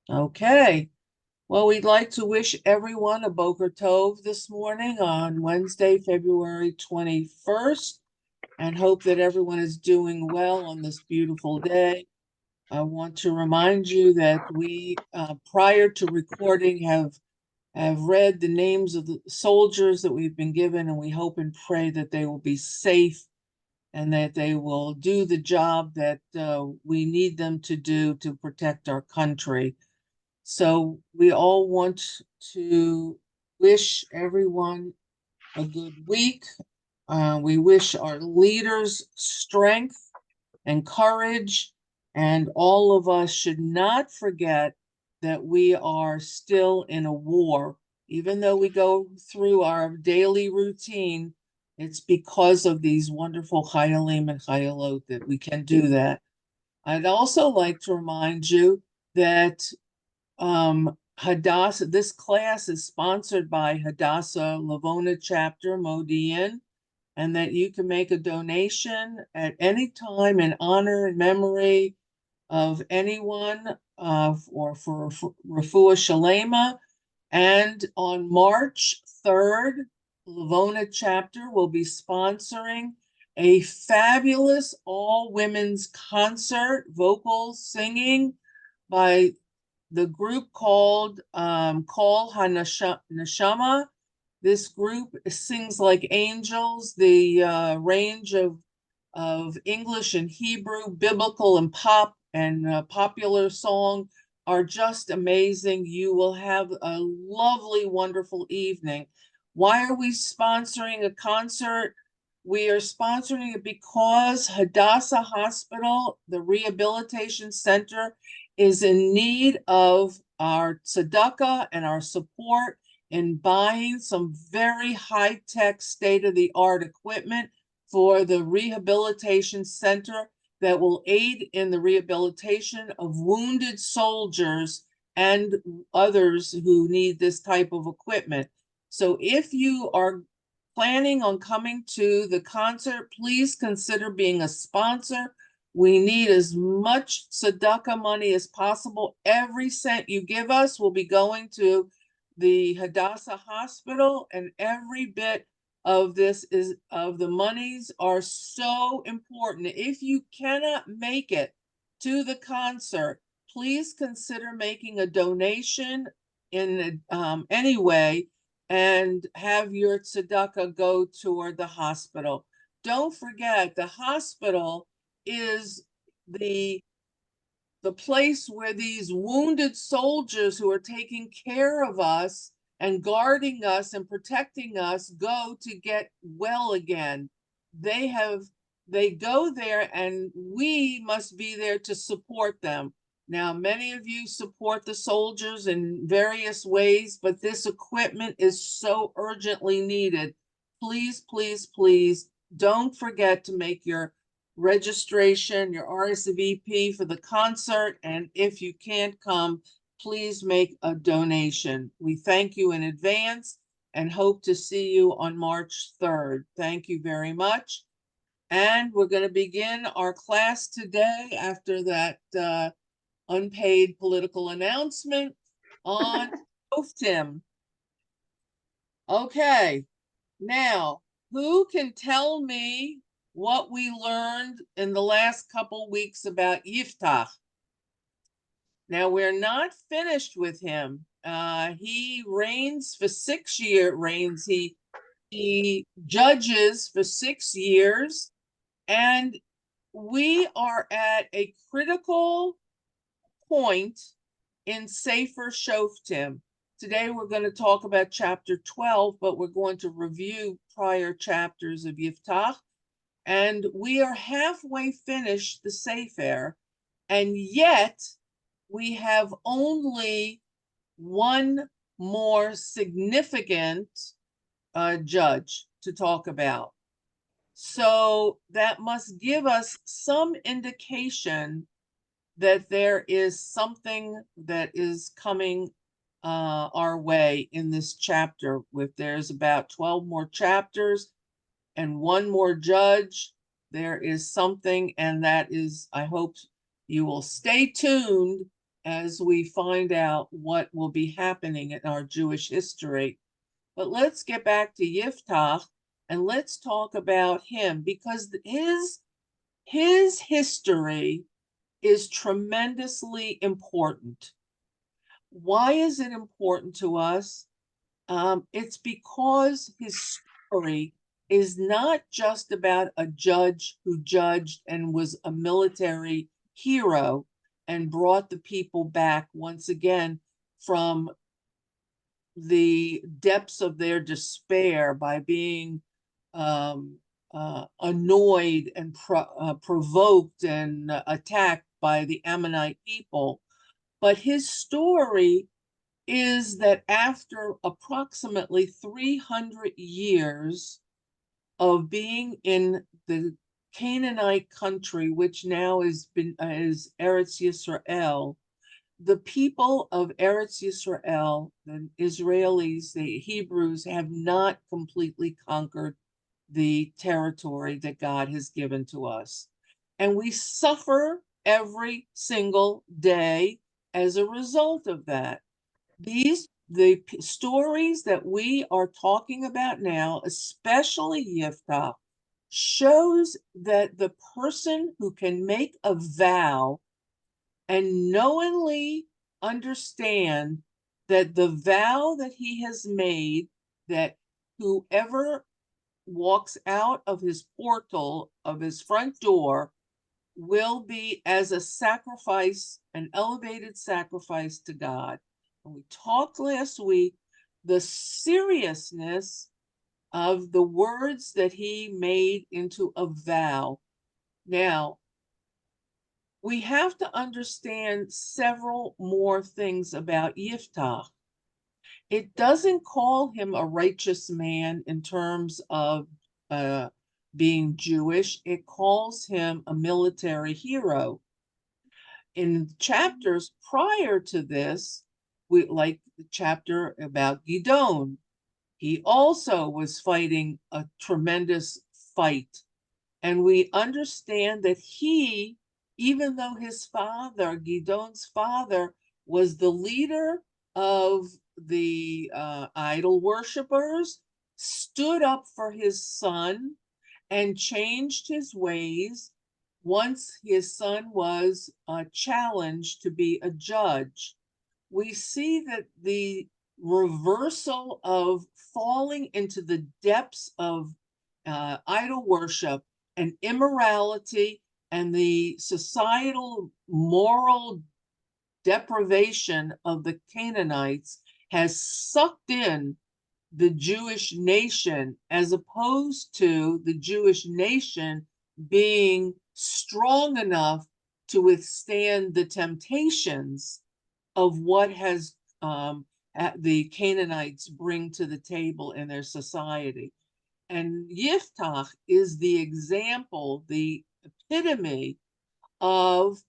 Okay. Well, we'd like to wish everyone a Boker Tov this morning on Wednesday, February 21st, and hope that everyone is doing well on this beautiful day. I want to remind you that we, prior to recording, have read the names of the soldiers that we've been given, and we hope and pray that they will be safe and that they will do the job that we need them to do to protect our country. So we all want to wish everyone a good week. We wish our leaders strength and courage, and all of us should not forget that we are still in a war. Even though we go through our daily routine, it's because of these wonderful Chayalim and Chayalot that we can do that. I'd also like to remind you that Hadassah, this class is sponsored by Hadassah Lavona Chapter Modi'in, and that you can make a donation at any time in honor and memory of anyone or for Refuah Shalema. And on March 3rd, Lavona Chapter will be sponsoring a fabulous all-women's concert, vocals, singing by the group called Call Hanashama. This group sings like angels. The range of English and Hebrew, biblical and pop and popular song are just amazing. You will have a lovely, wonderful evening. Why are we sponsoring a concert? We are sponsoring it because Hadassah Hospital, the rehabilitation center, is in need of our tzedakah and our support in buying some very high-tech, state-of-the-art equipment for the rehabilitation center that will aid in the rehabilitation of wounded soldiers and others who need this type of equipment. So if you are planning on coming to the concert, please consider being a sponsor. We need as much tzedakah money as possible. Every cent you give us will be going to the Hadassah Hospital, and every bit of the monies are so important. If you cannot make it to the concert, please consider making a donation in any way and have your tzedakah go toward the hospital. Don't forget, the hospital is the the place where these wounded soldiers who are taking care of us and guarding us and protecting us go to get well again. They have they go there, and we must be there to support them. Now, many of you support the soldiers in various ways, but this equipment is so urgently needed. Please, please, please don't forget to make your registration, your RSVP for the concert, and if you can't come, please make a donation. We thank you in advance and hope to see you on March 3rd. Thank you very much. And we're going to begin our class today after that unpaid political announcement on Shoftim. Okay, now, who can tell me what we learned in the last couple weeks about yiftach? Now, we're not finished with him. He reigns for 6 year reigns. He judges for 6 years, and we are at a critical point in Sefer Shoftim. Today we're going to talk about chapter 12, but we're going to review prior chapters of Yiftach. And we are halfway finished the Sefer, and yet we have only one more significant judge to talk about. So that must give us some indication that there is something that is coming our way in this chapter. With there's about 12 more chapters and one more judge, there is something, and that is, I hope you will stay tuned as we find out what will be happening in our Jewish history. But let's get back to Yiftach and let's talk about him, because his history is tremendously important. Why is it important to us? It's because his story is not just about a judge who judged and was a military hero and brought the people back once again from the depths of their despair by being annoyed and provoked and attacked by the Ammonite people. But his story is that after approximately 300 years of being in the Canaanite country, which now is Eretz Yisrael, the people of Eretz Yisrael, the Israelis, the Hebrews, have not completely conquered the territory that God has given to us. And we suffer every single day as a result of that. The stories that we are talking about now, especially Yiftach, shows that the person who can make a vow and knowingly understand that the vow that he has made, that whoever walks out of his portal of his front door will be as a sacrifice, an elevated sacrifice to God. And we talked last week the seriousness of the words that he made into a vow. Now, we have to understand several more things about Yiftach. It doesn't call him a righteous man in terms of being Jewish. It calls him a military hero. In chapters prior to this, like the chapter about Gidon, he also was fighting a tremendous fight. And we understand that he, even though his father, Gidon's father, was the leader of the idol worshippers, stood up for his son and changed his ways once his son was challenged to be a judge. We see that the reversal of falling into the depths of idol worship and immorality and the societal moral deprivation of the Canaanites has sucked in the Jewish nation, as opposed to the Jewish nation being strong enough to withstand the temptations of what has the Canaanites bring to the table in their society. And Yiftach is the example, the epitome of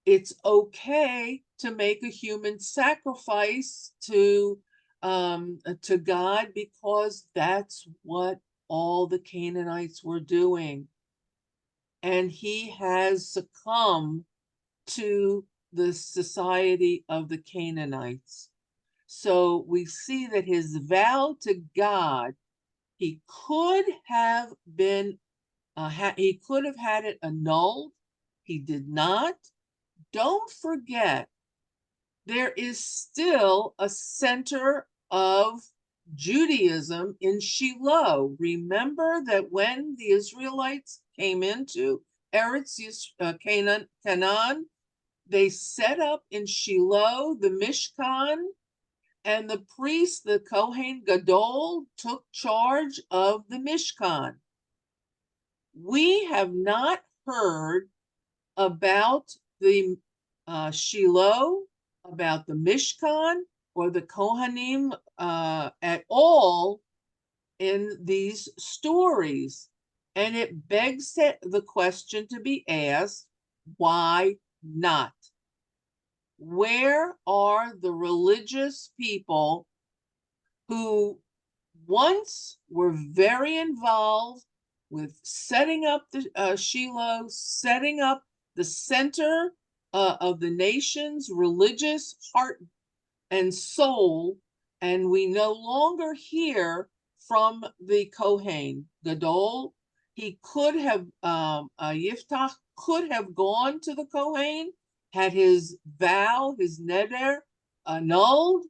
it's okay to make a human sacrifice to God, because that's what all the Canaanites were doing. And he has succumbed to the society of the Canaanites. So we see that his vow to God, he could have been, he could have had it annulled. He did not. Don't forget, there is still a center of Judaism in Shiloh. Remember that when the Israelites came into Canaan, they set up in Shiloh the Mishkan, and the priest, the Kohen Gadol, took charge of the Mishkan. We have not heard about the Shiloh, about the Mishkan, or the Kohanim at all in these stories. And it begs the question to be asked, why not? Where are the religious people who once were very involved with setting up the Shiloh, setting up the center of the nation's religious heart and soul, and we no longer hear from the Kohen Gadol. He could have, Yiftach could have gone to the Kohen, had his vow, his neder, annulled,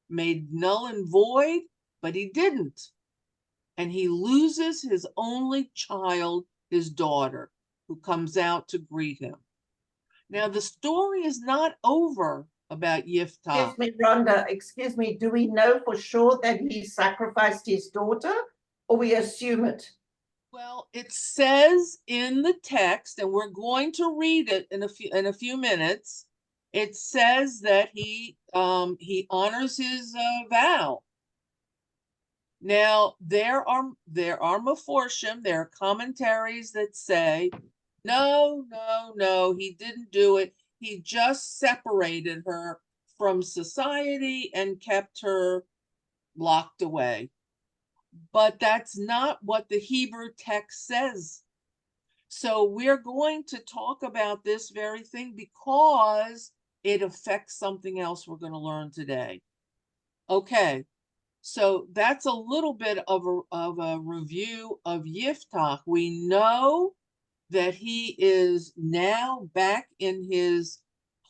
made null and void, but he didn't. And he loses his only child, his daughter, who comes out to greet him. Now, the story is not over about Yiftach. Excuse me, Rhonda, excuse me, do we know for sure that he sacrificed his daughter, or we assume it? Well, it says in the text, and we're going to read it in a few minutes. It says that he honors his vow. Now there are meforshim, there are commentaries that say, no, he didn't do it. He just separated her from society and kept her locked away. But that's not what the Hebrew text says. So we're going to talk about this very thing because it affects something else we're going to learn today. Okay, so that's a little bit of a review of Yiftach. We know that he is now back in his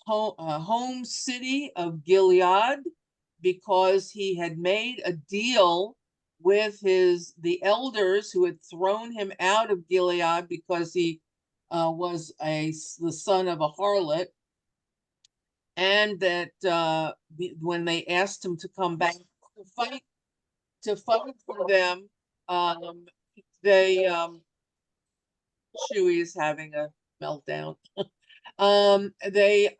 home city of Gilead because he had made a deal with the elders who had thrown him out of Gilead because he was the son of a harlot, and that when they asked him to come back to fight for them, they Chewie is having a meltdown. They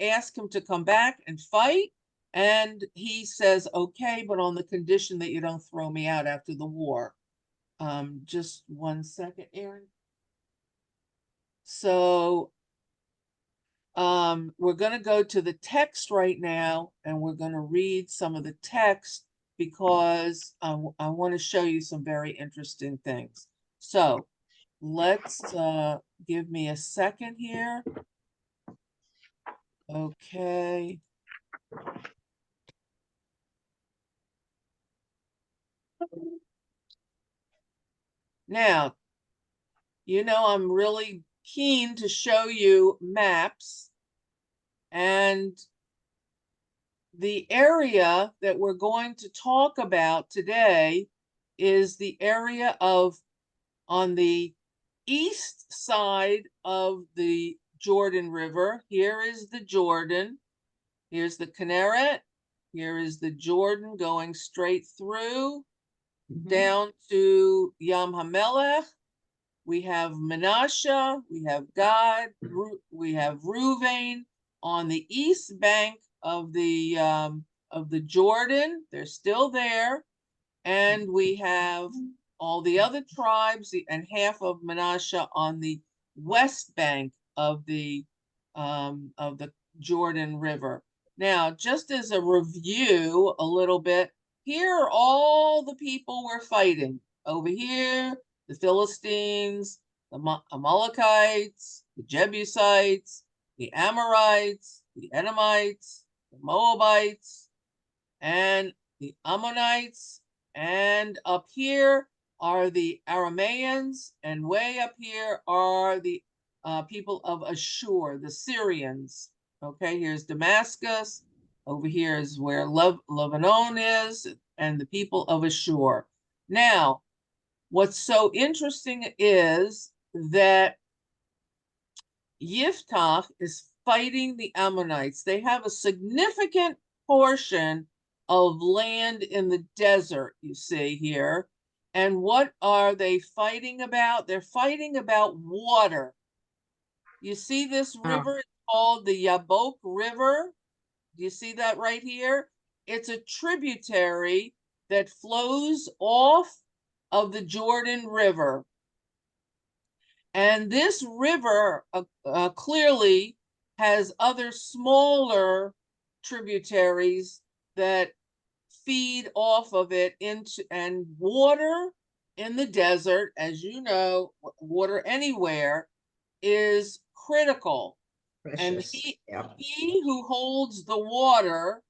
ask him to come back and fight, and he says, okay, but on the condition that you don't throw me out after the war. Just 1 second, Aaron. So we're going to go to the text right now, and we're going to read some of the text because I want to show you some very interesting things. So let's give me a second here. Okay. Now, I'm really keen to show you maps, and the area that we're going to talk about today is the area on the east side of the Jordan River. Here is the Jordan. Here's the Kinneret. Here is the Jordan going straight through down to Yam HaMelech. We have Menashe, we have Gad, we have Reuven on the east bank of the Jordan. They're still there, and we have all the other tribes and half of Menashe on the west bank of the Jordan River. Now, just as a review, a little bit, here are all the people we're fighting. Over here, the Philistines, the Amalekites, the Jebusites, the Amorites, the Edomites, the Moabites, and the Ammonites. And up here are the Arameans, and way up here are the people of Ashur, the Syrians. Okay, here's Damascus. Over here is where Lebanon is, and the people of Ashur. Now, what's so interesting is that Yiftach is fighting the Ammonites. They have a significant portion of land in the desert, you see here. And what are they fighting about? They're fighting about water. You see this river? It's called the Yabok River. Do you see that right here? It's a tributary that flows off of the Jordan River. And this river clearly has other smaller tributaries that feed off of it and water in the desert, as you know, water anywhere is critical. And Precious. Yeah. he who holds the water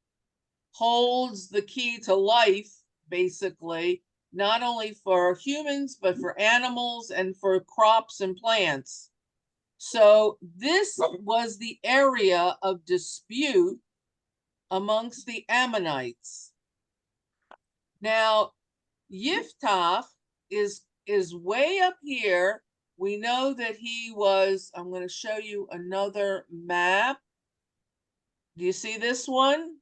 holds the key to life, basically, not only for humans, but for animals and for crops and plants. So this was the area of dispute amongst the Ammonites. Now, yiftach is way up here. We know that he was, I'm going to show you another map. Do you see this one?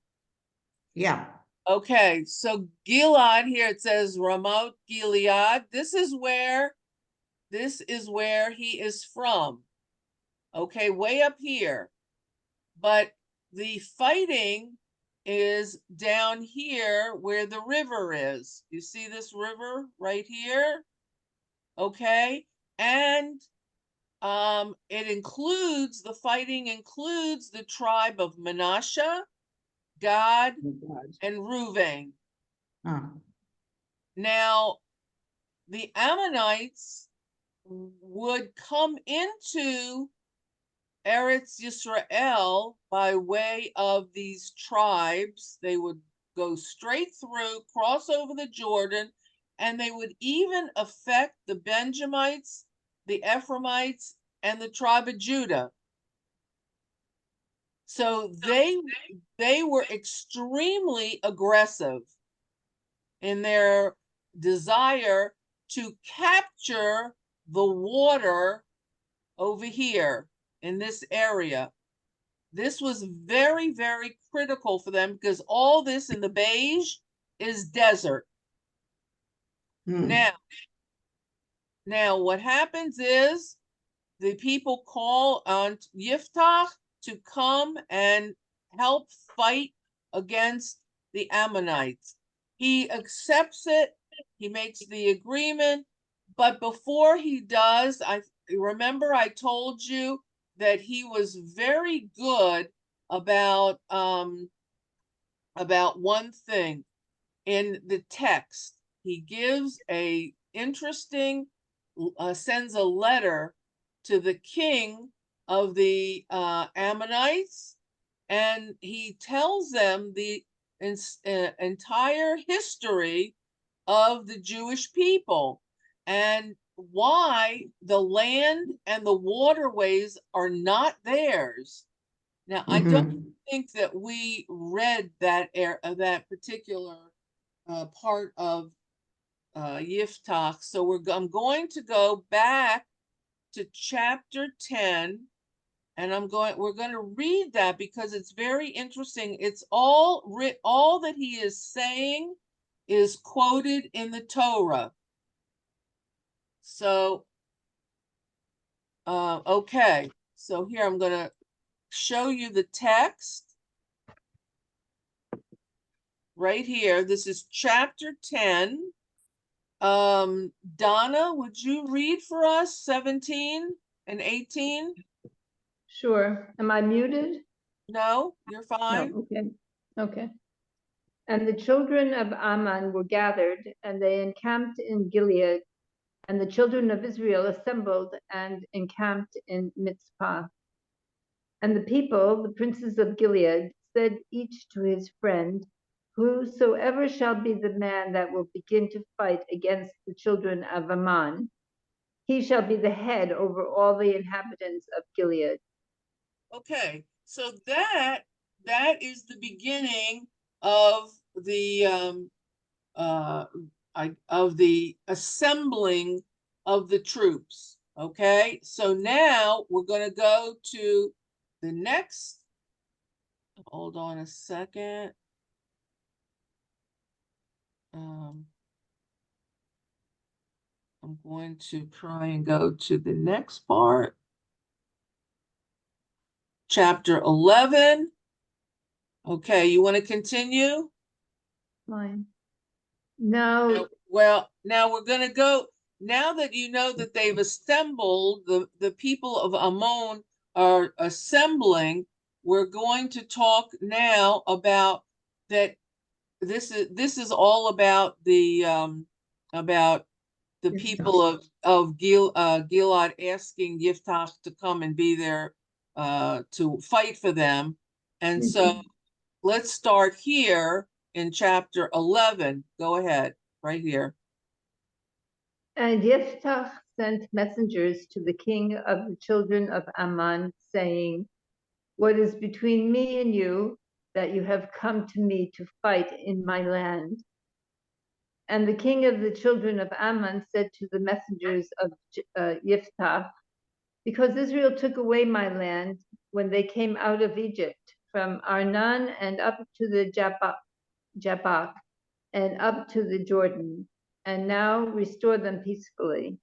Yeah. Okay, so Gilad here, it says Ramoth Gilead. This is where he is from. Okay, way up here. But the fighting is down here where the river is. You see this river right here? Okay, and the fighting includes the tribe of Manasseh, Gad, and Reuven. Now, the Ammonites would come into Eretz Yisrael by way of these tribes. They would go straight through, cross over the Jordan, and they would even affect the Benjamites, the Ephraimites, and the tribe of Judah. So they were extremely aggressive in their desire to capture the water over here in this area. This was very, very critical for them because all this in the beige is desert. Now, what happens is the people call on Yiftach to come and help fight against the Ammonites. He accepts it. He makes the agreement. But before he does, I remember I told you that he was very good about one thing in the text. He gives sends a letter to the king of the Ammonites, and he tells them the entire history of the Jewish people and why the land and the waterways are not theirs. Now, I don't think that we read that particular part of Yiftach, so I'm going to go back to chapter 10, and we're going to read that because it's very interesting. It's all that he is saying is quoted in the Torah. So, okay. So here I'm going to show you the text right here. This is chapter 10. Donna, would you read for us 17 and 18? Sure. Am I muted? No, you're fine. No, okay. Okay. And the children of Ammon were gathered, and they encamped in Gilead, and the children of Israel assembled and encamped in Mitzpah. And the people, the princes of Gilead, said each to his friend, whosoever shall be the man that will begin to fight against the children of Ammon, he shall be the head over all the inhabitants of Gilead. Okay, so that is the beginning of the assembling of the troops. Okay, so now we're going to go to the next. Hold on a second. I'm going to try and go to the next part. Chapter 11. Okay, you want to continue? Fine. No. Well, now we're going to go, now that you know that they've assembled, the people of Ammon are assembling, we're going to talk now about that. This is all about the people of Gilad asking Yiftach to come and be their to fight for them. And so let's start here in chapter 11. Go ahead, right here. And Yiftach sent messengers to the king of the children of Ammon, saying, "What is between me and you, that you have come to me to fight in my land?" And the king of the children of Ammon said to the messengers of Yiftach, "Because Israel took away my land when they came out of Egypt, from Arnon and up to the Jabbok, and up to the Jordan, and now restore them peacefully."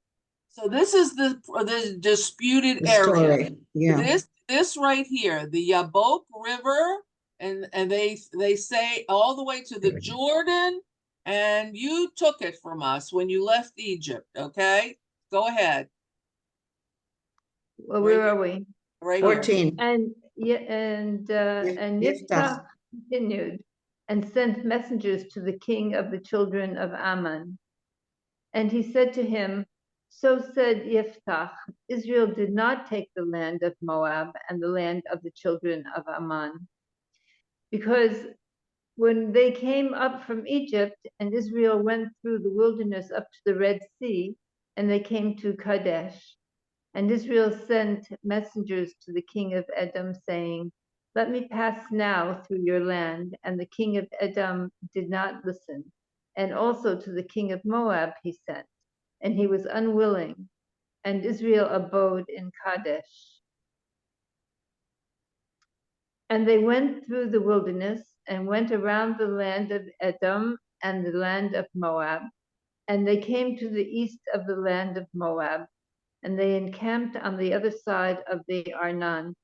So this is the disputed The area. story, yeah. This right here, the Yabok River, and they say all the way to the Jordan, and you took it from us when you left Egypt. Okay, go ahead. Well, where are we? Right here. 14. And Yiftach. Yiftach continued and sent messengers to the king of the children of Ammon. And he said to him, "So said Yiftach, Israel did not take the land of Moab and the land of the children of Ammon, because when they came up from Egypt and Israel went through the wilderness up to the Red Sea, and they came to Kadesh, and Israel sent messengers to the king of Edom, saying, 'Let me pass now through your land.' And the king of Edom did not listen. And also to the king of Moab he sent, and he was unwilling. And Israel abode in Kadesh. And they went through the wilderness and went around the land of Edom and the land of Moab. And they came to the east of the land of Moab, and they encamped on the other side of the Arnon.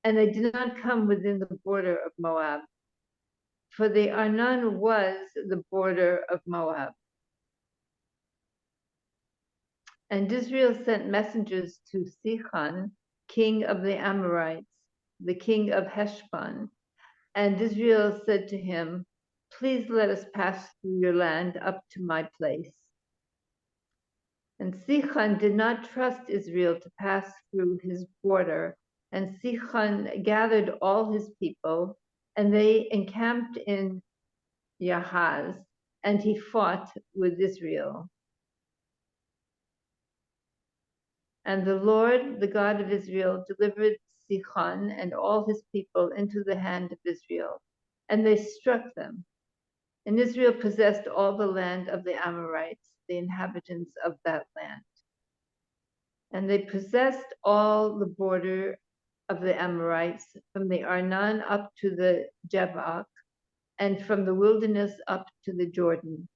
And they did not come within the border of Moab, for the Arnon was the border of Moab. And Israel sent messengers to Sihon, king of the Amorites, the king of Heshbon. And Israel said to him, "Please let us pass through your land up to my place." And Sihon did not trust Israel to pass through his border. And Sihon gathered all his people, and they encamped in Yahaz, and he fought with Israel. And the Lord, the God of Israel, delivered Sihon and all his people into the hand of Israel, and they struck them. And Israel possessed all the land of the Amorites, the inhabitants of that land. And they possessed all the border of the Amorites, from the Arnon up to the Jabbok, and from the wilderness up to the Jordan.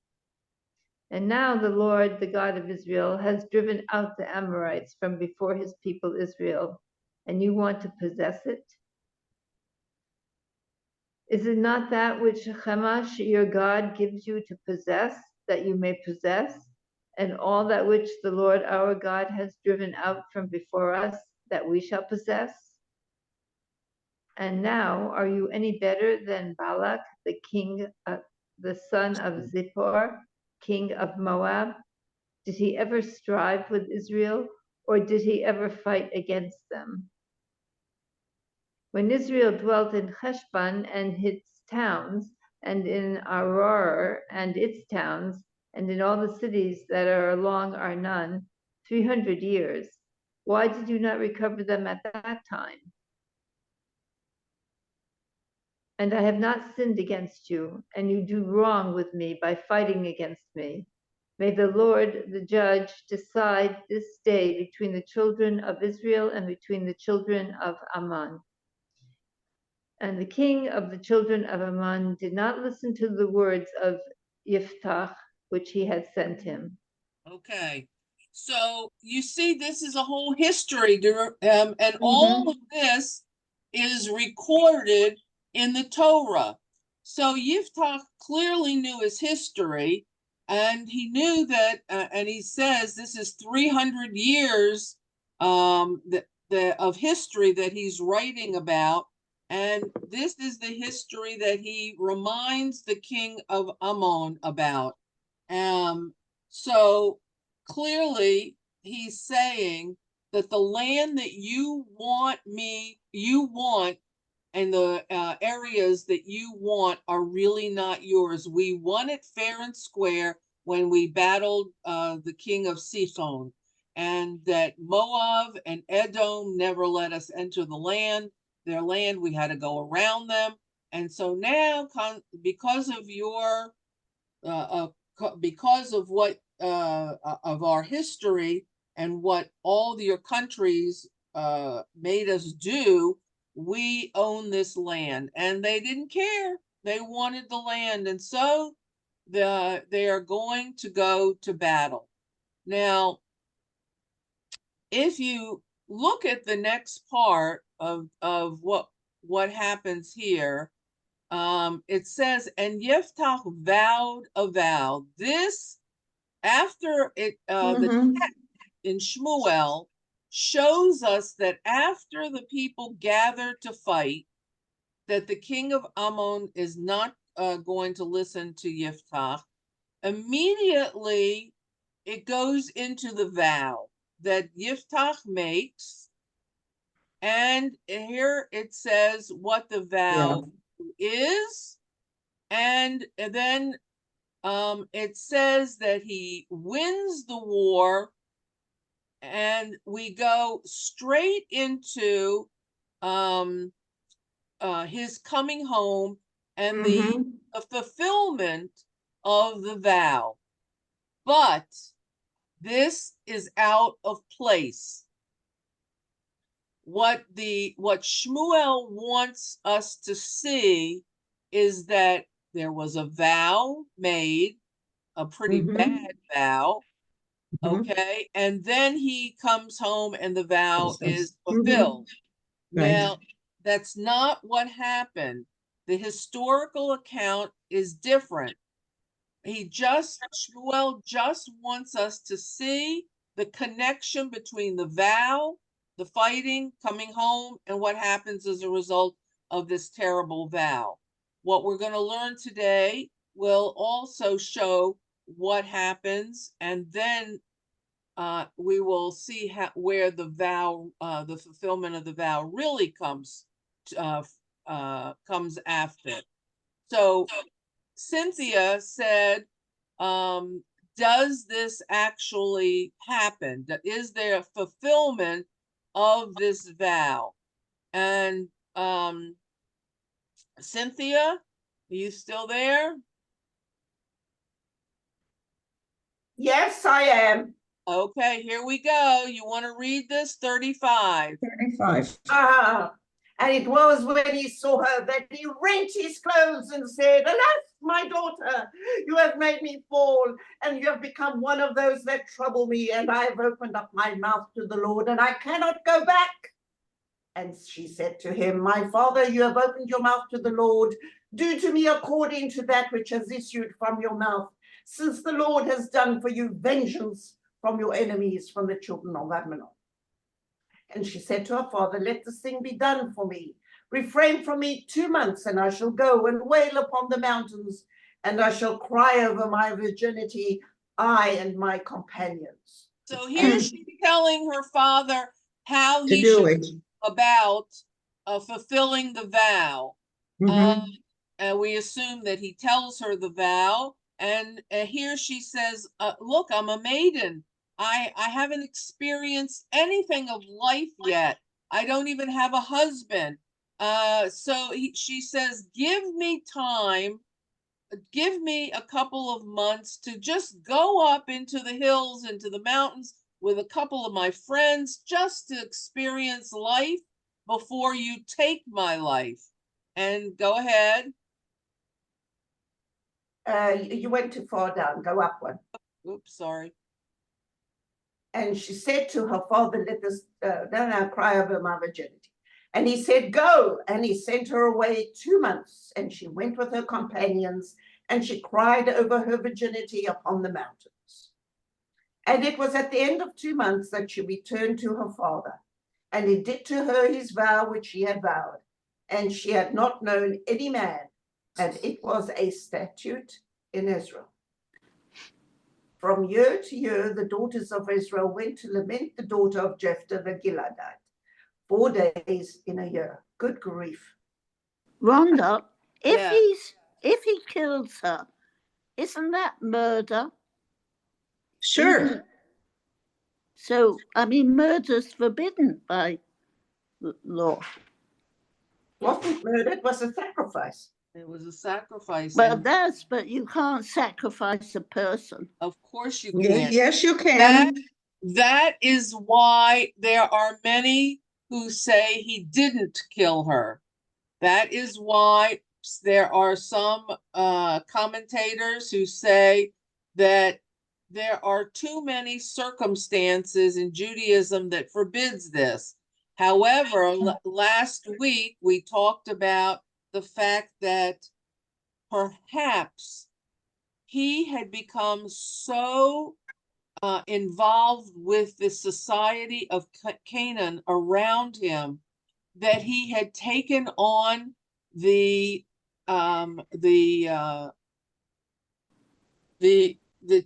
And now the Lord, the God of Israel, has driven out the Amorites from before his people Israel, and you want to possess it? Is it not that which Chemosh, your God, gives you to possess, that you may possess, and all that which the Lord our God has driven out from before us, that we shall possess? And now, are you any better than Balak, the king, the son of Zippor, king of Moab? Did he ever strive with Israel, or did he ever fight against them? When Israel dwelt in Heshbon and its towns, and in Aroer and its towns, and in all the cities that are along Arnon, 300 years, why did you not recover them at that time? And I have not sinned against you, and you do wrong with me by fighting against me. May the Lord, the judge, decide this day between the children of Israel and between the children of Ammon. And the king of the children of Ammon did not listen to the words of Yiftach, which he had sent him. Okay, so you see, this is a whole history, and all of this is recorded in the Torah. So Yiftach clearly knew his history, and he knew that, and he says this is 300 years of history that he's writing about, and this is the history that he reminds the king of Ammon about. So clearly he's saying that the land that you want, and the areas that you want are really not yours. We won it fair and square when we battled the king of Sichon, and that Moab and Edom never let us enter their land. We had to go around them. And so now, because of your because of what of our history and what all your countries made us do, we own this land. And they didn't care. They wanted the land. And so they are going to go to battle. Now, if you look at the next part of what happens here, it says, and Yiftach vowed a vow. This, after it, the Mhm. text in Shmuel shows us that after the people gather to fight, that the king of Ammon is not going to listen to Yiftach. Immediately, it goes into the vow that Yiftach makes. And here it says what the vow is. And then it says that he wins the war, and we go straight into his coming home and the fulfillment of the vow. But this is out of place. What Shmuel wants us to see is that there was a vow made, a pretty bad vow, okay, and then he comes home and the vow is fulfilled. Now, that's not what happened. The historical account is different. Shmuel just wants us to see the connection between the vow, the fighting, coming home, and what happens as a result of this terrible vow. What we're going to learn today will also show what happens, and then we will see where the vow, the fulfillment of the vow really comes after. So Cynthia said, does this actually happen? Is there a fulfillment of this vow? And Cynthia, are you still there? Yes, I am. Okay, here we go. You want to read this? 35. 35. And it was when he saw her that he rent his clothes and said, alas, my daughter, you have made me fall, and you have become one of those that trouble me, and I have opened up my mouth to the Lord, and I cannot go back. And she said to him, my father, you have opened your mouth to the Lord. Do to me according to that which has issued from your mouth, since the Lord has done for you vengeance from your enemies, from the children of Ammon. And she said to her father, let this thing be done for me. Refrain from me 2 months, and I shall go and wail upon the mountains, and I shall cry over my virginity, I and my companions. So here she's telling her father how To he do should it. about fulfilling the vow. And we assume that he tells her the vow. And here she says, look, I'm a maiden. I haven't experienced anything of life yet. I don't even have a husband. So she says, give me time. Give me a couple of months to just go up into the hills, into the mountains with a couple of my friends, just to experience life before you take my life. And go ahead. You went too far down, go up one. Oops, sorry. And she said to her father, let this now cry over my virginity. And he said, go. And he sent her away 2 months. And she went with her companions, and she cried over her virginity upon the mountains. And it was at the end of 2 months that she returned to her father. And he did to her his vow which she had vowed. And she had not known any man. And it was a statute in Israel. From year to year, the daughters of Israel went to lament the daughter of Jephthah the Gileadite, 4 days in a year. Good grief. Rhonda, Yeah. if he kills her, isn't that murder? Sure. So, I mean, murder's forbidden by law. Wasn't murder, it was a sacrifice. It was a sacrifice. Well, And but you can't sacrifice a person. of course you Yeah, can. yes, you can. That is why there are many who say he didn't kill her. That is why there are some commentators who say that there are too many circumstances in Judaism that forbids this. However, last week we talked about the fact that perhaps he had become so involved with the society of Canaan around him that he had taken on the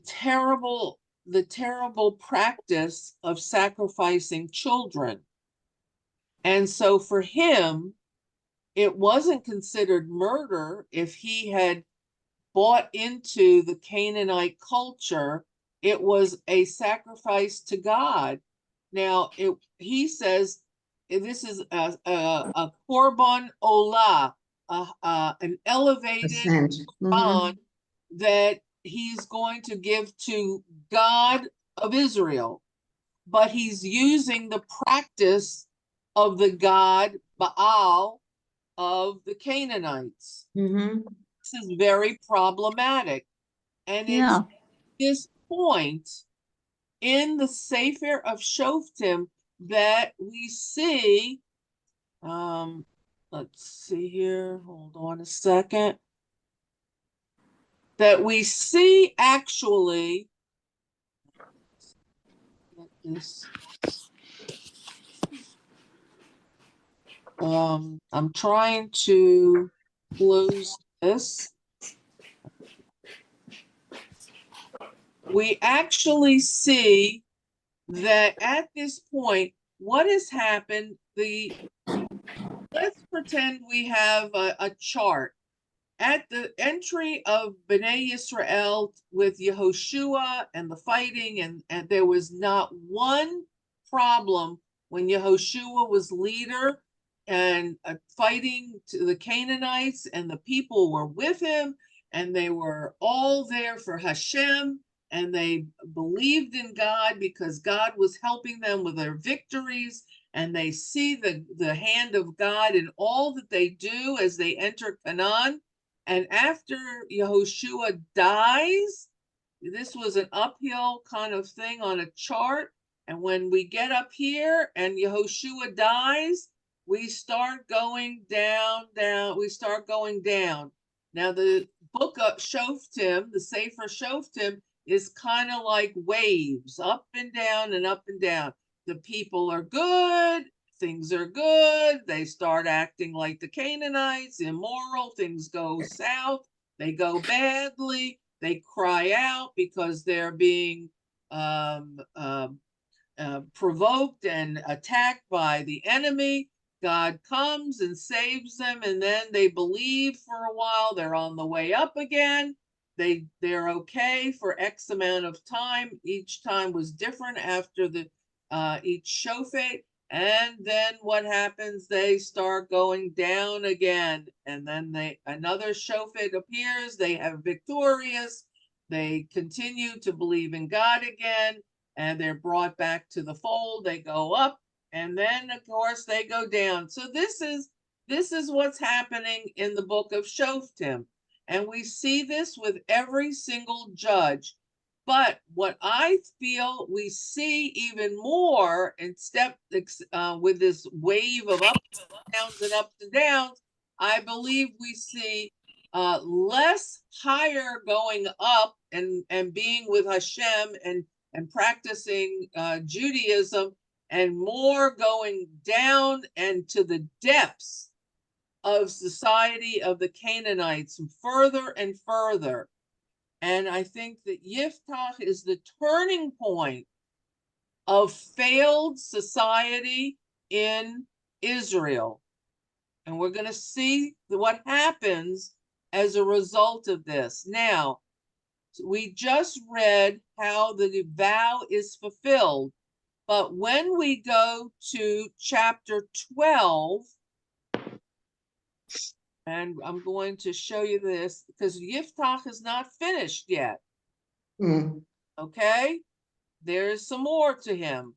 terrible practice of sacrificing children. And so for him, it wasn't considered murder if he had bought into the Canaanite culture. It was a sacrifice to God. Now, he says this is a korban olah, an elevated bond that he's going to give to God of Israel, but he's using the practice of the god Baal of the Canaanites. This is very problematic. And it's this point in the Sefer of Shoftim that we see, let's see here, hold on a second, that we see actually, I'm trying to close this. We actually see that at this point, what has happened, let's pretend we have a chart. At the entry of Bnei Yisrael with Yehoshua and the fighting, and there was not one problem when Yehoshua was leader and fighting to the Canaanites, and the people were with him, and they were all there for Hashem, and they believed in God because God was helping them with their victories, and they see the hand of God in all that they do as they enter Canaan. And after Yehoshua dies, this was an uphill kind of thing on a chart. And when we get up here and Yehoshua dies, we start going down. We start going down. Now, the book of Shoftim, the Sefer Shoftim, is kind of like waves, up and down and up and down. The people are good. Things are good. They start acting like the Canaanites, immoral. Things go south. They go badly. They cry out because they're being provoked and attacked by the enemy. God comes and saves them, and then they believe for a while. They're on the way up again. They're okay for X amount of time. Each time was different after the each shofet. And then what happens? They start going down again. And then another shofet appears. They have victorious. They continue to believe in God again. And they're brought back to the fold. They go up. And then, of course, they go down. So this is what's happening in the book of Shoftim. And we see this with every single judge. But what I feel we see even more in with this wave of ups and downs and ups and downs, I believe we see less higher going up and being with Hashem and practicing Judaism, and more going down and to the depths of society of the Canaanites, further and further. And I think that yiftach is the turning point of failed society in Israel. And we're going to see what happens as a result of this. Now, we just read how the vow is fulfilled. But when we go to chapter 12, and I'm going to show you this because yiftach is not finished yet. Mm. Okay, there's some more to him.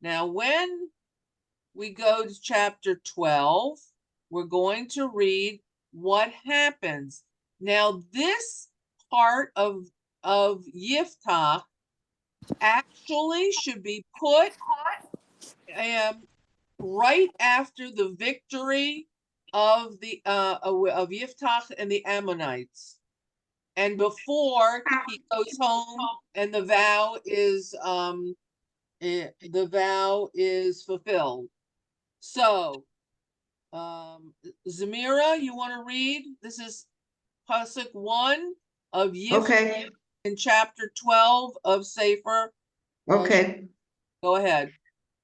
Now, when we go to chapter 12, we're going to read what happens. Now, this part of yiftach actually should be put right after the victory of yiftach and the Ammonites, and before he goes home and the vow is fulfilled. So, Zamira, you want to read? This is pasuk 1 of Yiftach Okay, in chapter 12 of Sefer. okay. Go ahead.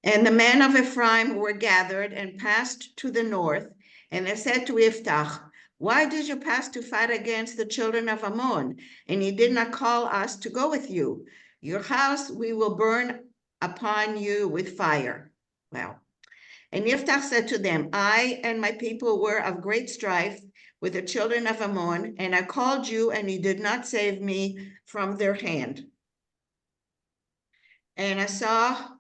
And the men of Ephraim were gathered and passed to the north, and they said to Yiftach, why did you pass to fight against the children of Ammon? And you did not call us to go with you. Your house we will burn upon you with fire. Well, and Yiftach said to them, I and my people were of great strife with the children of Ammon, and I called you, and you did not save me from their hand. And I saw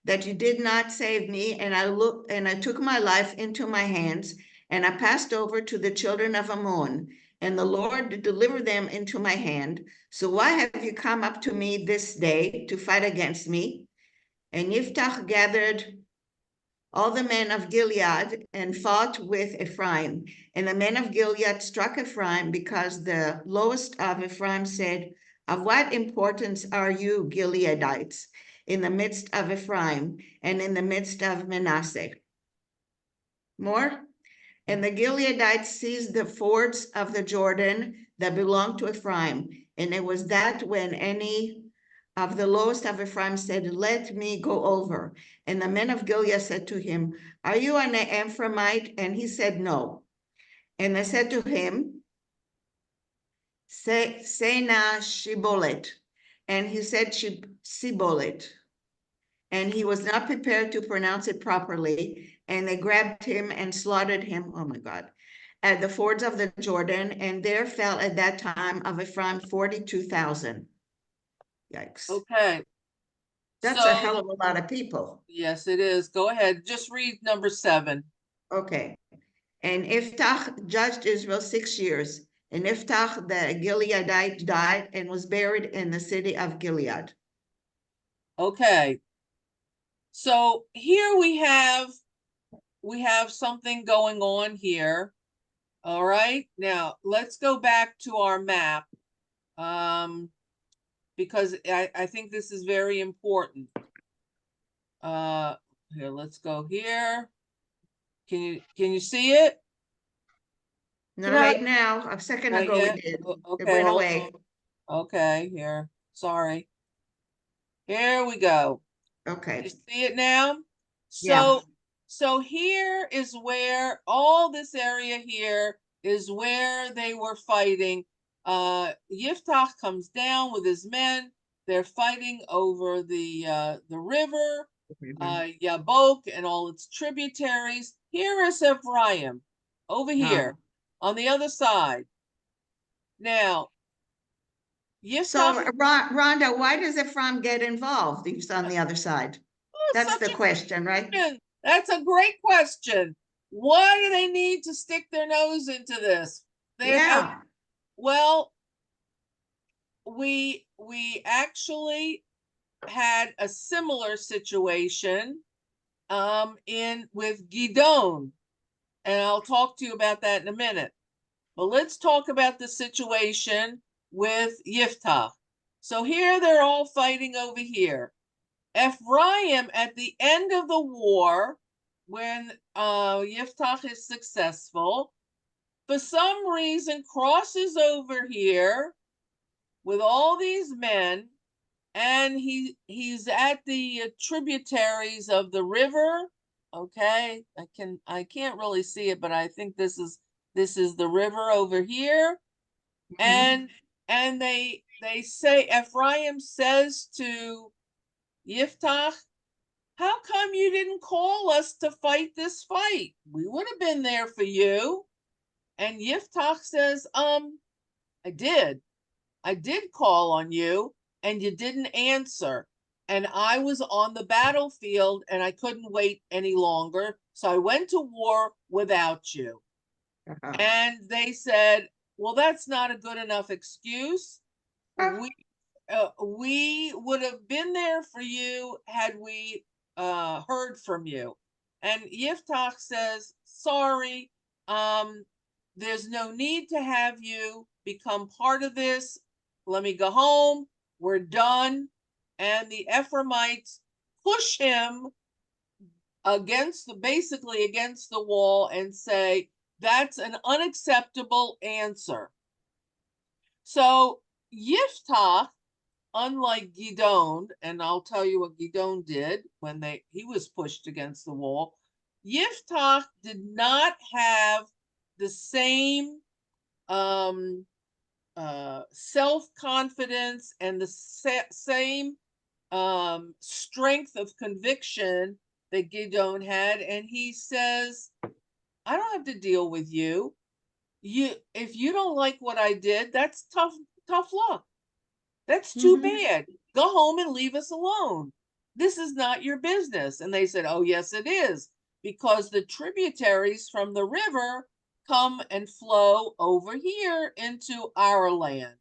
that you did not save me, and I looked, and I took my life into my hands, and I passed over to the children of Ammon, and the Lord delivered them into my hand. So why have you come up to me this day to fight against me? And Yiftach gathered all the men of Gilead and fought with Ephraim. And the men of Gilead struck Ephraim because the lowest of Ephraim said, of what importance are you, Gileadites, in the midst of Ephraim and in the midst of Manasseh? More? And the Gileadites seized the fords of the Jordan that belonged to Ephraim. And it was that when any of the lowest of Ephraim said, let me go over. And the men of Gilead said to him, are you an Ephraimite? And he said, no. And they said to him, say na shibolet. And he said, shibolet. And he was not prepared to pronounce it properly. And they grabbed him and slaughtered him, oh my God, at the fords of the Jordan. And there fell at that time of Ephraim 42,000. Yikes. Okay. That's a hell of a lot of people. Yes, it is. Go ahead. Just read number 7. Okay. And Yiftach judged Israel 6 years. And Yiftach the Gileadite died and was buried in the city of Gilead. Okay. So here we have something going on here. All right. Now let's go back to our map. Because I think this is very important. Here, let's go here. Can you see it? No, right now, a second Not ago yet? we did. Okay, It went hold away. on. Okay, here. Sorry. Here we go. Okay. You see it now? Yeah. So here is where all this area here is where they were fighting. Yiftach comes down with his men. They're fighting over the river, Yabok and all its tributaries. Here is Ephraim, over here, on the other side. Now, So, Yiftach. Rhonda, why does Ephraim get involved? He's on the other side. That's the question, right? That's a great question. Why do they need to stick their nose into this? They have, well, we actually had a similar situation with Gidon, and I'll talk to you about that in a minute. But let's talk about the situation with Yiftach. So here they're all fighting over here. Ephraim, at the end of the war, when Yiftach is successful, for some reason crosses over here with all these men, and he's at the tributaries of the river. Okay, I can't really see it, but I think this is the river over here. Mhm. And they say, Ephraim says to Yiftach, how come you didn't call us to fight this fight? We would have been there for you. And Yiftach says, I did call on you and you didn't answer. And I was on the battlefield and I couldn't wait any longer. So I went to war without you. Uh-huh. And they said, well, that's not a good enough excuse. We would have been there for you had we heard from you. And Yiftach says, sorry, there's no need to have you become part of this. Let me go home. We're done. And the Ephraimites push him basically against the wall and say, that's an unacceptable answer. So Yiftach, unlike Gidon, and I'll tell you what Gidon did when he was pushed against the wall, Yiftach did not have the same self-confidence and the same strength of conviction that Gidon had, and he says, I don't have to deal with you. If you don't like what I did, that's tough luck. That's too bad. Go home and leave us alone. This is not your business. And they said, oh, yes, it is, because the tributaries from the river come and flow over here into our land.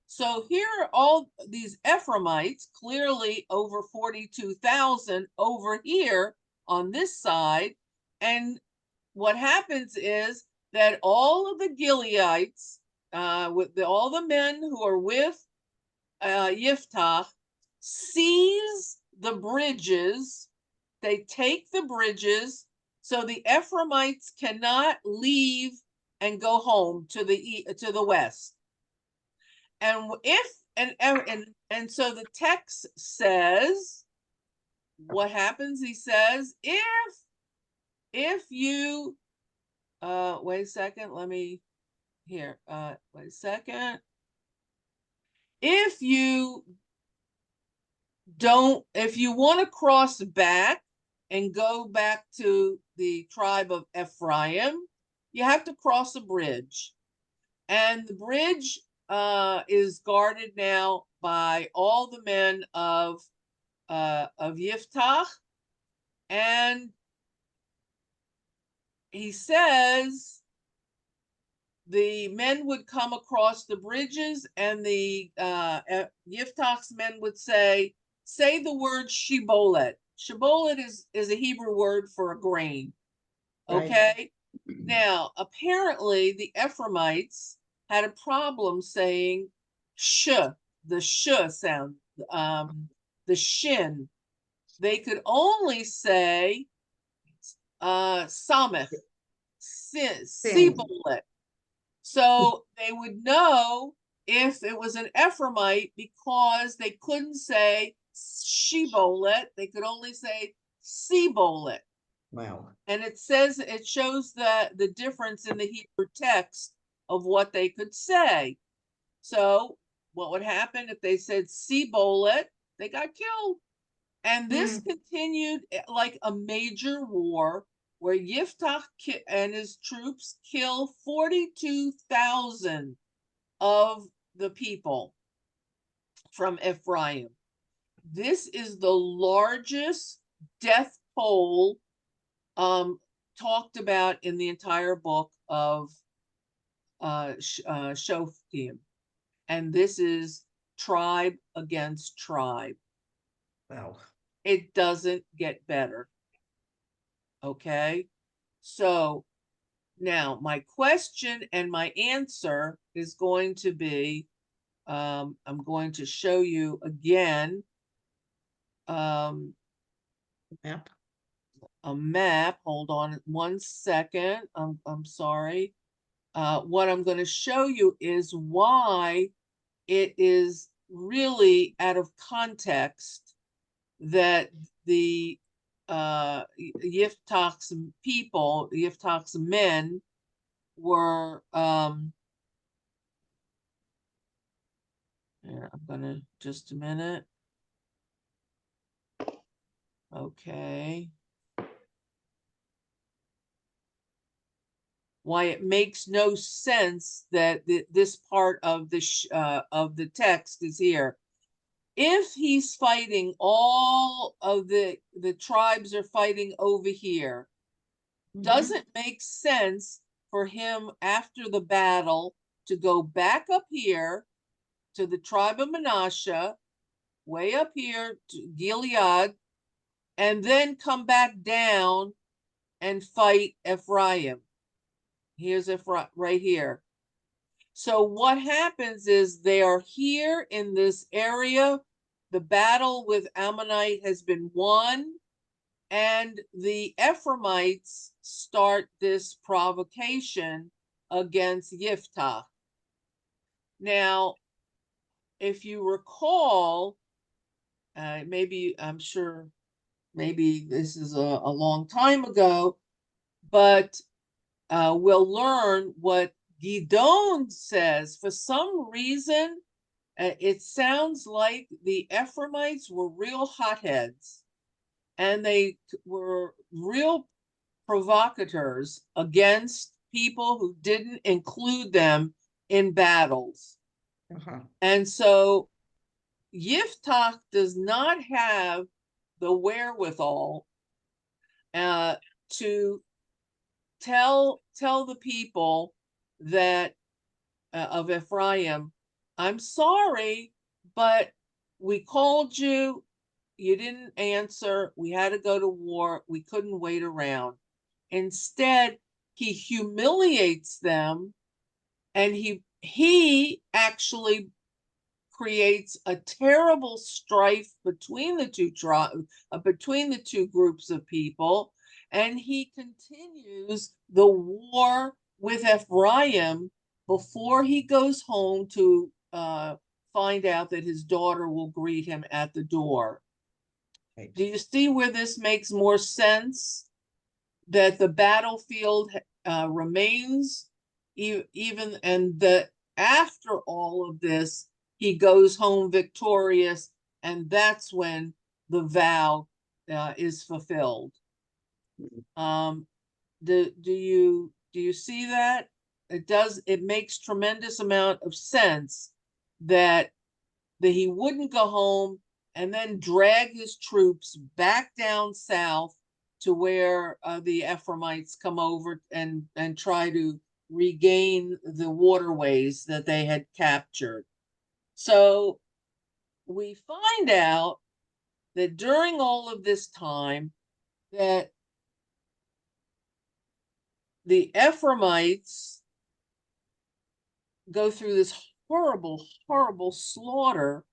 So here are all these Ephraimites, clearly over 42,000 over here on this side. And what happens is that all of the Gileadites, with all the men who are with Yiftach, seize the bridges. They take the bridges, so the Ephraimites cannot leave and go home to the west. And so the text says, what happens? He says, if you wait a second, let me here. Wait a second. If you want to cross back and go back to the tribe of Ephraim, you have to cross a bridge. And the bridge is guarded now by all the men of Yiftach. And he says the men would come across the bridges, and the Yiftach's men would say the word shibolet. Shibolet is a Hebrew word for a grain. Okay. Right. Now, apparently the Ephraimites had a problem saying the sh sound, the shin. They could only say samech, sibolet. So they would know if it was an Ephraimite because they couldn't say shibolet. They could only say sibolet. Wow. And it shows the difference in the Hebrew text of what they could say. So what would happen if they said sibolet? They got killed. And this continued like a major war where Yiftach and his troops kill 42,000 of the people from Ephraim. This is the largest death toll talked about in the entire book of Shoftim. And this is tribe against tribe. Wow. It doesn't get better. Okay. So now my question and my answer is going to be, I'm going to show you again map. A map. Hold on 1 second. I'm sorry. What I'm going to show you is why it is really out of context that the yiftach's people, yiftach's men, were here, I'm gonna just a minute. Okay. Why it makes no sense that this part of the text is here. If he's fighting, all of the tribes are fighting over here, doesn't make sense for him after the battle to go back up here to the tribe of Manasseh, way up here to Gilead, and then come back down and fight Ephraim. Here's Ephraim right here. So what happens is they are here in this area. The battle with Ammonite has been won, and the Ephraimites start this provocation against yiftach. Now, if you recall, maybe, I'm sure, maybe this is a long time ago, but we'll learn what Gidon says. For some reason, it sounds like the Ephraimites were real hotheads, and they were real provocateurs against people who didn't include them in battles. And so yiftach does not have the wherewithal to tell the people that of Ephraim, I'm sorry, but we called you, you didn't answer, we had to go to war, we couldn't wait around. Instead, he humiliates them, and he actually creates a terrible strife between the two groups of people, and he continues the war with Ephraim before he goes home to find out that his daughter will greet him at the door. Right. Do you see where this makes more sense? That the battlefield remains even, and that after all of this, he goes home victorious, and that's when the vow is fulfilled. Do you see that? It makes tremendous amount of sense that he wouldn't go home and then drag his troops back down south to where the Ephraimites come over and try to regain the waterways that they had captured. So we find out that during all of this time that the Ephraimites go through this horrible, horrible slaughter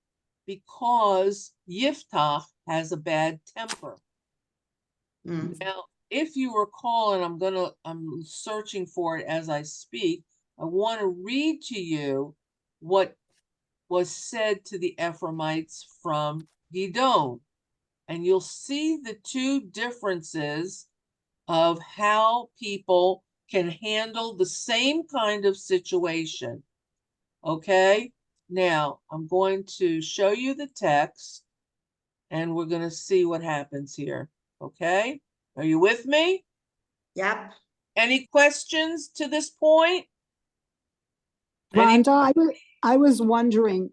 because yiftach has a bad temper. Now, if you recall, and I'm searching for it as I speak, I want to read to you what was said to the Ephraimites from Gidon, and you'll see the two differences of how people can handle the same kind of situation. Okay, now I'm going to show you the text, and we're going to see what happens here. Okay, are you with me? Yep. Any questions to this point? Rhonda, I was wondering,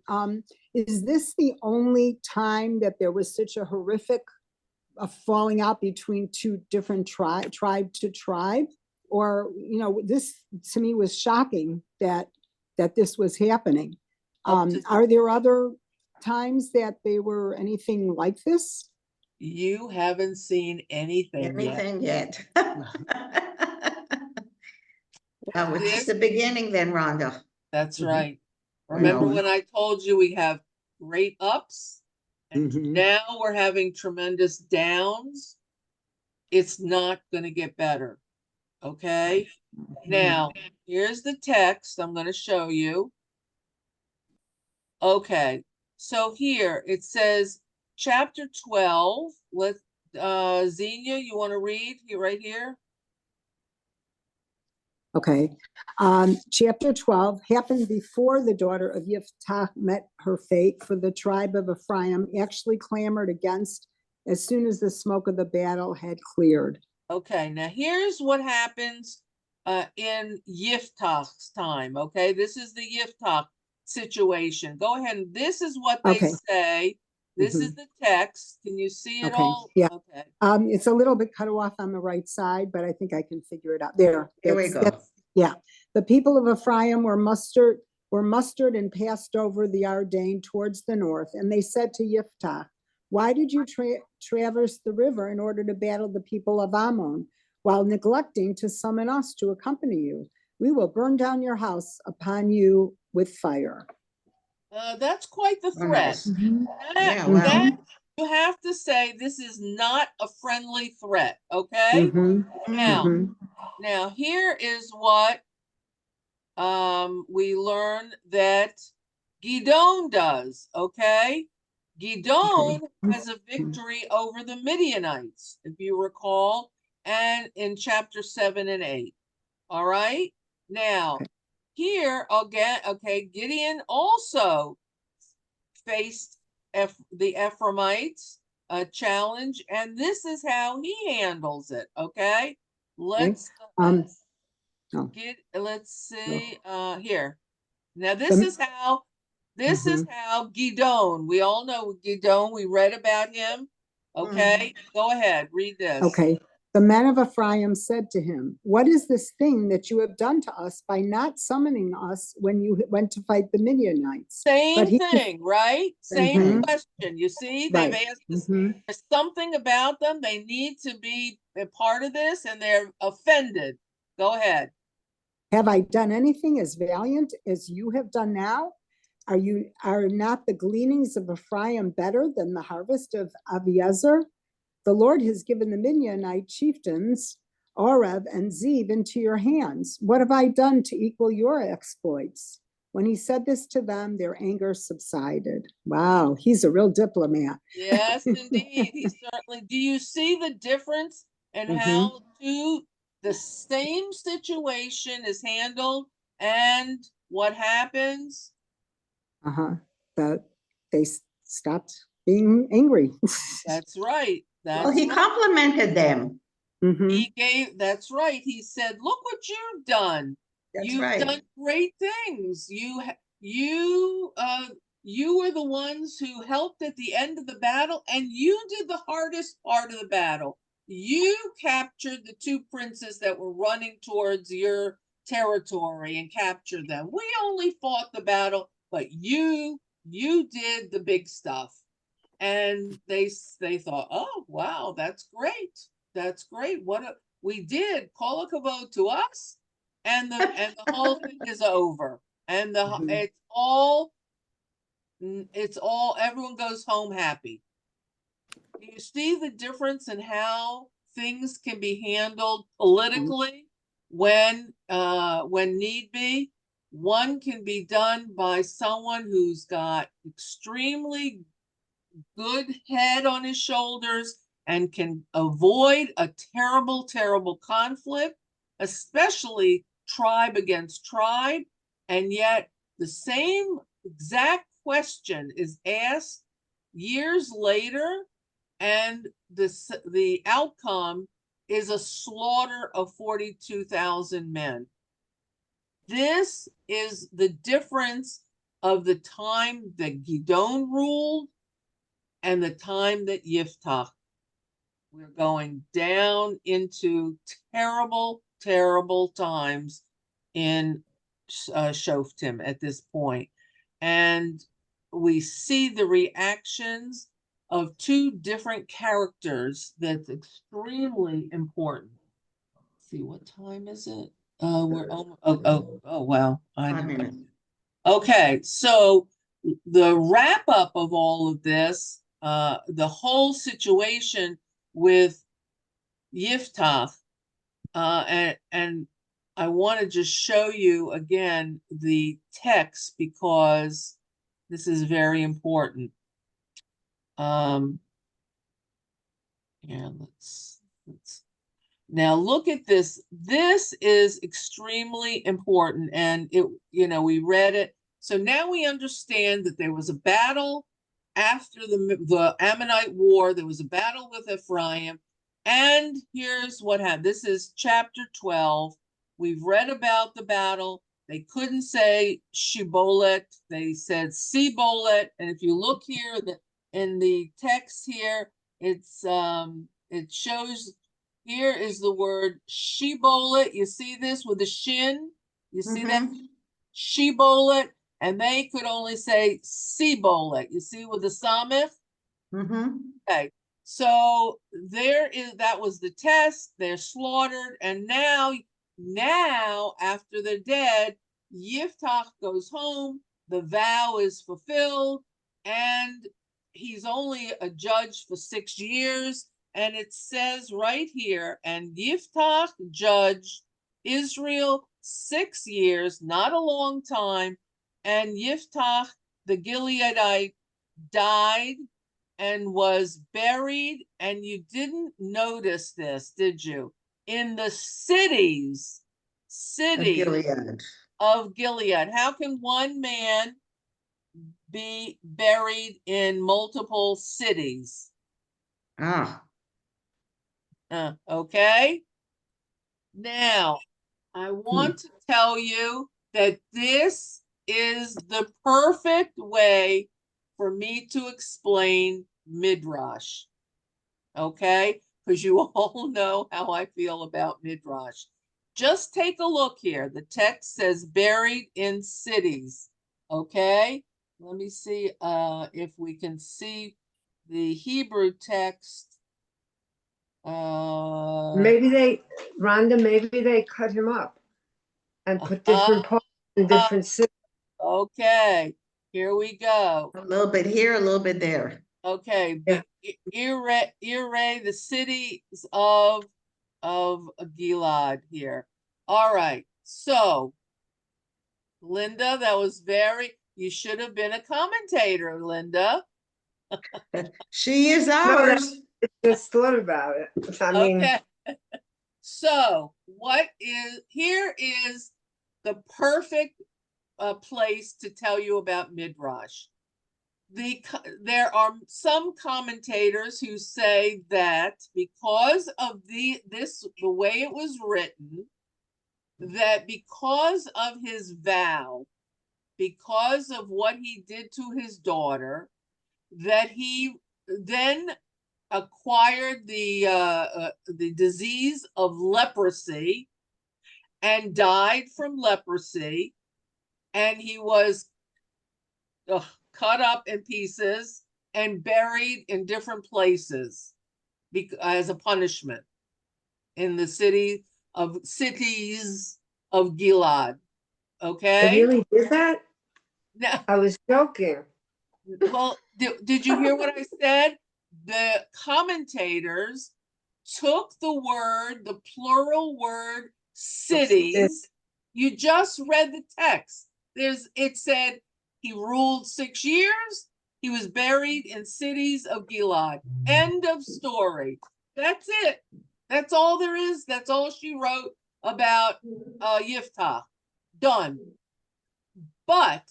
is this the only time that there was such a horrific falling out between two different tribe to tribe? Or, this to me was shocking that this was happening. Are there other times that they were anything like this? You haven't seen anything yet. Well, it's just the beginning then, Rhonda. That's right. Remember when I told you we have great ups, and now we're having tremendous downs? It's not going to get better. Okay. Now, here's the text I'm going to show you. Okay, so here it says chapter 12. Let's Xenia, you want to read here right here? Okay. Chapter 12 happened before the daughter of Yiftach met her fate, for the tribe of Ephraim actually clamored against as soon as the smoke of the battle had cleared. Okay, now here's what happens in Yiftach's time. Okay, this is the Yiftach situation. Go ahead, and this is what they Okay. say. This is the text. Can you see it Okay, all? yeah. Okay. It's a little bit cut off on the right side, but I think I can figure it out. There. Here we go. Yeah. The people of Ephraim were mustered and passed over the Ardain towards the north, and they said to Yiftach, "Why did you traverse the river in order to battle the people of Ammon, while neglecting to summon us to accompany you? We will burn down your house upon you with fire." That's quite the Oh, threat. nice. That, Yeah, well. that you have to say this is not a friendly threat. Okay. Mhm, Now, mhm. now here is what we learn that Gidon does. Okay. Gidon has a victory over the Midianites, if you recall, and in chapter 7 and 8. All right. Now, Okay. here again, okay, Gideon also faced the Ephraimites challenge, and this is how he handles it. Okay, let's Oh. let's see here. Now The- this is how Gidon. We all know Gidon. We read about him. Okay, go ahead, read this. Okay. The men of Ephraim said to him, "What is this thing that you have done to us by not summoning us when you went to fight the Midianites?" Same But he- thing, right? Same Mhm. question. You see, they've Right. asked us, Mhm. there's something about them. They need to be a part of this, and they're offended. Go ahead. "Have I done anything as valiant as you have done now? Are not the gleanings of Ephraim better than the harvest of Abiezer? The Lord has given the Midianite chieftains, Oreb and Zeb, into your hands. What have I done to equal your exploits?" When he said this to them, their anger subsided. Wow, he's a real diplomat. Yes, indeed. He certainly. Do you see the difference in how the same situation is handled and what happens? Uh-huh. That they stopped being angry. That's right. Well, That's he right. complimented them. That's right. He said, "Look what you've done. That's You've right. done great things. You were the ones who helped at the end of the battle, and you did the hardest part of the battle. You captured the two princes that were running towards your territory and captured them. We only fought the battle, but you did the big stuff." And they thought, "Oh, wow, that's great. That's great. We did. Call a kavod to us, and the whole thing is over. And it's all everyone goes home happy." Do you see the difference in how things can be handled politically when need be? One can be done by someone who's got extremely good head on his shoulders and can avoid a terrible, terrible conflict, especially tribe against tribe. And yet the same exact question is asked years later, and the outcome is a slaughter of 42,000 men. This is the difference of the time that Gidon ruled and the time that Yiftach. We're going down into terrible, terrible times in Shoftim at this point. And we see the reactions of two different characters that's extremely important. Let's see, what time is it? We're oh wow. 5 minutes. Okay, so the wrap up of all of this, the whole situation with Yiftach, and I want to just show you again the text because This is very important. Yeah, let's now look at this. This is extremely important, and we read it. So now we understand that there was a battle after the Ammonite war. There was a battle with Ephraim, and here's what happened. This is chapter 12. We've read about the battle. They couldn't say Shibolet. They said Sibolet. And if you look here in the text here, it shows here is the word Shibolet. You see this with the shin? You see that? Shibolet. And they could only say Sibolet. You see with the samech? Okay. So that was the test. They're slaughtered. And now after they're dead, Yiftach goes home. The vow is fulfilled. And he's only a judge for 6 years. And it says right here, and Yiftach judged Israel 6 years, not a long time. And Yiftach, the Gileadite, died and was buried. And you didn't notice this, did you? In the cities of Gilead. How can one man be buried in multiple cities? Okay. Now, I want to tell you that this is the perfect way for me to explain Midrash. Okay? Because you all know how I feel about Midrash. Just take a look here. The text says buried in cities. Okay? Let me see if we can see the Hebrew text. Maybe Rhonda, maybe they cut him up and put different parts in different cities. Okay, here we go. A little bit here, a little bit there. Okay, Yeah. Ire, the cities of Gilad here. All right, so Linda, you should have been a commentator, Linda. She is No, ours. just thought about it. I mean, Okay. So here is the perfect place to tell you about Midrash. There are some commentators who say that because of the way it was written, that because of his vow, because of what he did to his daughter, that he then acquired the disease of leprosy and died from leprosy, and he was cut up in pieces and buried in different places as a punishment in the cities of Gilad. I Okay. really did that? Now, I was joking. well, did you hear what I said? The commentators took the plural word cities. You just read the text. It said he ruled 6 years. He was buried in cities of Gilad. End of story. That's it. That's all there is. That's all she wrote about Yiftach. Done. But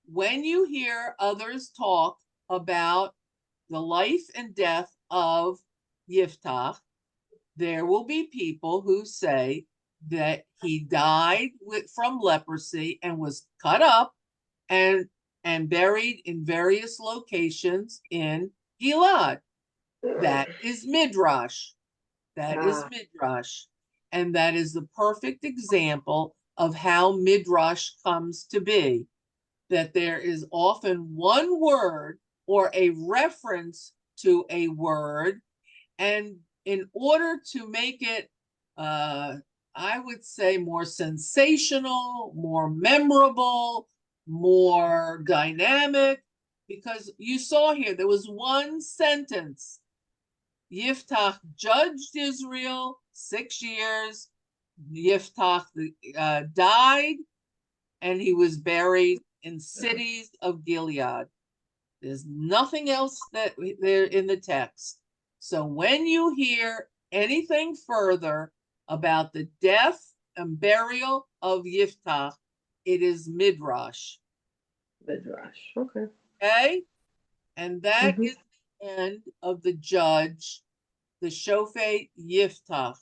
when you hear others talk about the life and death of Yiftach, there will be people who say that he died from leprosy and was cut up and buried in various locations in Gilad. That is Midrash. That is Midrash. And that is the perfect example of how Midrash comes to be. That there is often one word or a reference to a word, and in order to make it, I would say, more sensational, more memorable, more dynamic, because you saw here, there was one sentence. Yiftach judged Israel 6 years. Yiftach died, and he was buried in cities of Gilead. There's nothing else that there in the text. So when you hear anything further about the death and burial of Yiftach, it is Midrash. Midrash. Okay. Okay? And that Mhm. is the end of the judge, the Shofet Yiftach.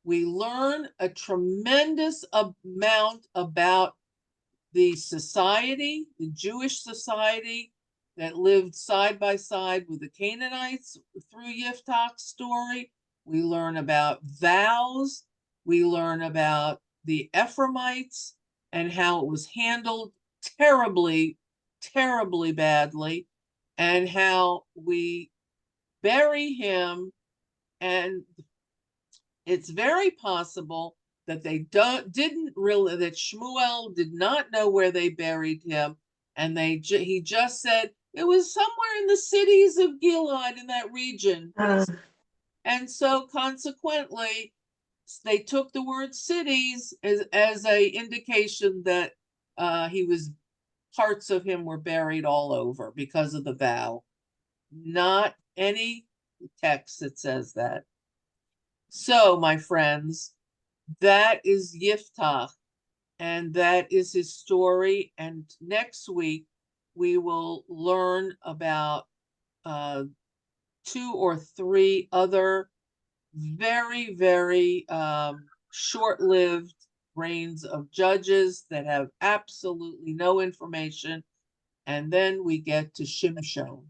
We learn a tremendous amount about the society, the Jewish society that lived side by side with the Canaanites through Yiftach's story. We learn about vows. We learn about the Ephraimites and how it was handled terribly, terribly badly, and how we bury him. And it's very possible that they didn't really, that Shmuel did not know where they buried him, and he just said it was somewhere in the cities of Gilead in that region. And so consequently, they took the word cities as a indication that parts of him were buried all over because of the vow. Not any text that says that. So, my friends, that is Yiftach, and that is his story. And next week, we will learn about 2 or 3 other very, very short-lived reigns of judges that have absolutely no information. And then we get to Shimshon.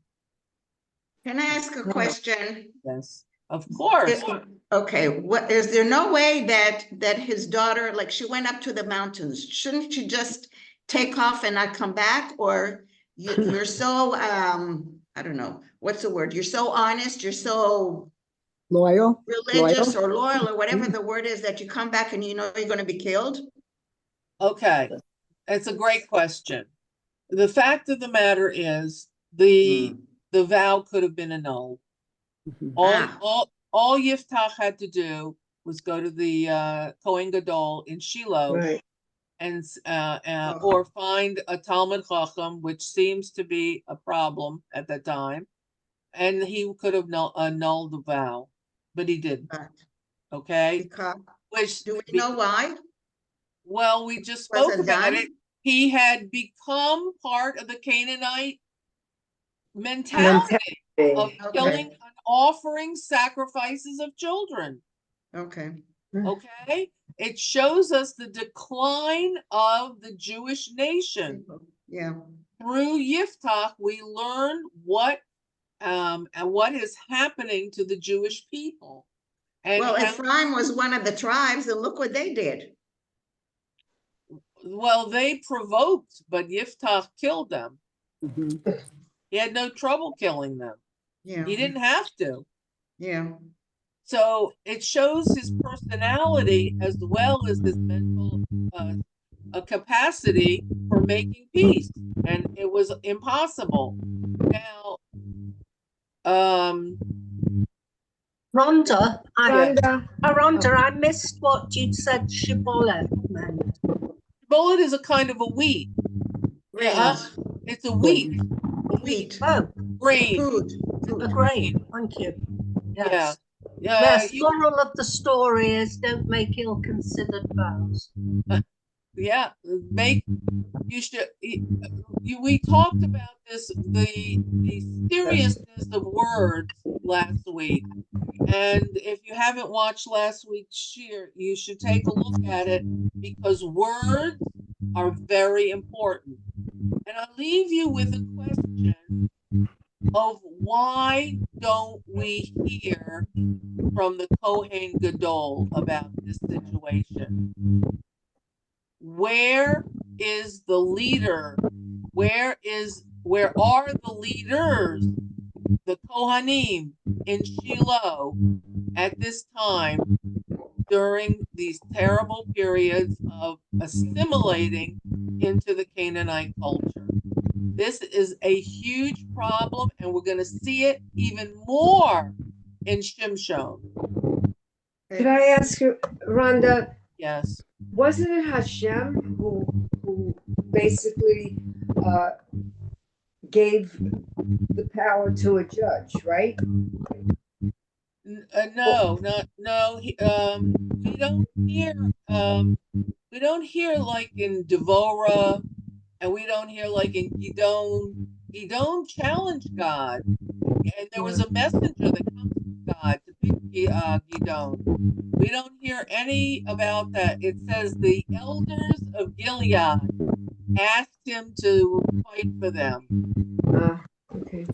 Can I ask a question? Yes, of course. Okay, what is there no way that his daughter, like she went up to the mountains, shouldn't she just take off and not come back? Or you're so I don't know, what's the word? You're so honest, you're so Loyal? religious or loyal or whatever the word is, that you come back and you know you're going to be killed? Okay, that's a great question. The fact of the matter is the vow could have been annulled. All Yiftach had to do was go to the Kohen Gadol in Shiloh, Right. and or find a Talmud Chacham, which seems to be a problem at that time, and he could have annulled the vow, but he didn't. Okay, Because do we know why? Well, we just Was spoke it about done? it. He had become part of the Canaanite mentality of killing and offering sacrifices of children. Okay. Okay, it shows us the decline of the Jewish nation. Yeah. Through Yiftach, we learn what is happening to the Jewish people. And well, Ephraim was one of the tribes, and look what they did. Well, they provoked, but Yiftach killed them. He had no trouble killing them. Yeah. He didn't have to. Yeah. So it shows his personality as well as his mental capacity for making peace. And it was impossible. Now, Rhonda, Rhonda. I missed what you'd said shibboleth meant. bullet is a kind of a wheat. Grains. It's a wheat. Wheat. Oh, Grain. Food. a grain. Thank you. Yes. Yeah. Yes, moral of the story is don't make ill-considered vows. Yeah, you should. We talked about this, the seriousness of words last week, and if you haven't watched last week's shir, you should take a look at it, because words are very important. And I'll leave you with a question of why don't we hear from the Kohen Gadol about this situation? Where is the leader? Where are the leaders, the Kohanim in Shiloh at this time during these terrible periods of assimilating into the Canaanite culture? This is a huge problem, and we're going to see it even more in Shimshon. Could I ask you, Rhonda? Yes. Wasn't it Hashem who basically gave the power to a judge, right? We don't hear like in Devorah, and we don't hear like in Gidon. Gidon challenged God, and there was a messenger that comes from God to pick Gidon. We don't hear any about that. It says the elders of Gilead asked him to fight for them. Okay.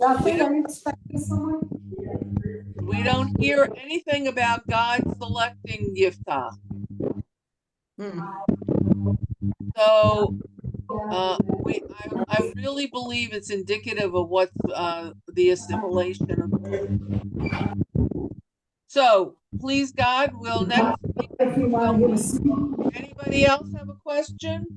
We don't hear anything about God selecting yiftach. So I really believe it's indicative of what's the assimilation of. So please God, we'll next week. Anybody else have a question?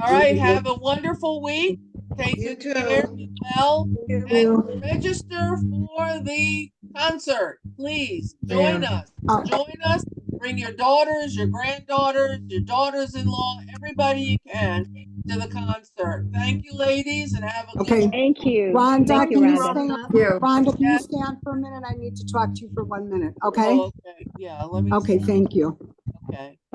All right, have a wonderful week. Take You good care, too. be well, and register for the concert. Please join us. Join us. Bring your daughters, your granddaughters, your daughters-in-law, everybody you can to the concert. Thank you, ladies, and have a Okay. good. Thank you. Rhonda, Thank you, can you Rhonda. stay? Yeah. Rhonda, can you Yes. stay on for a minute? I need to talk to you for 1 minute, okay? Oh, okay. Yeah, let me. Okay, thank you. Okay.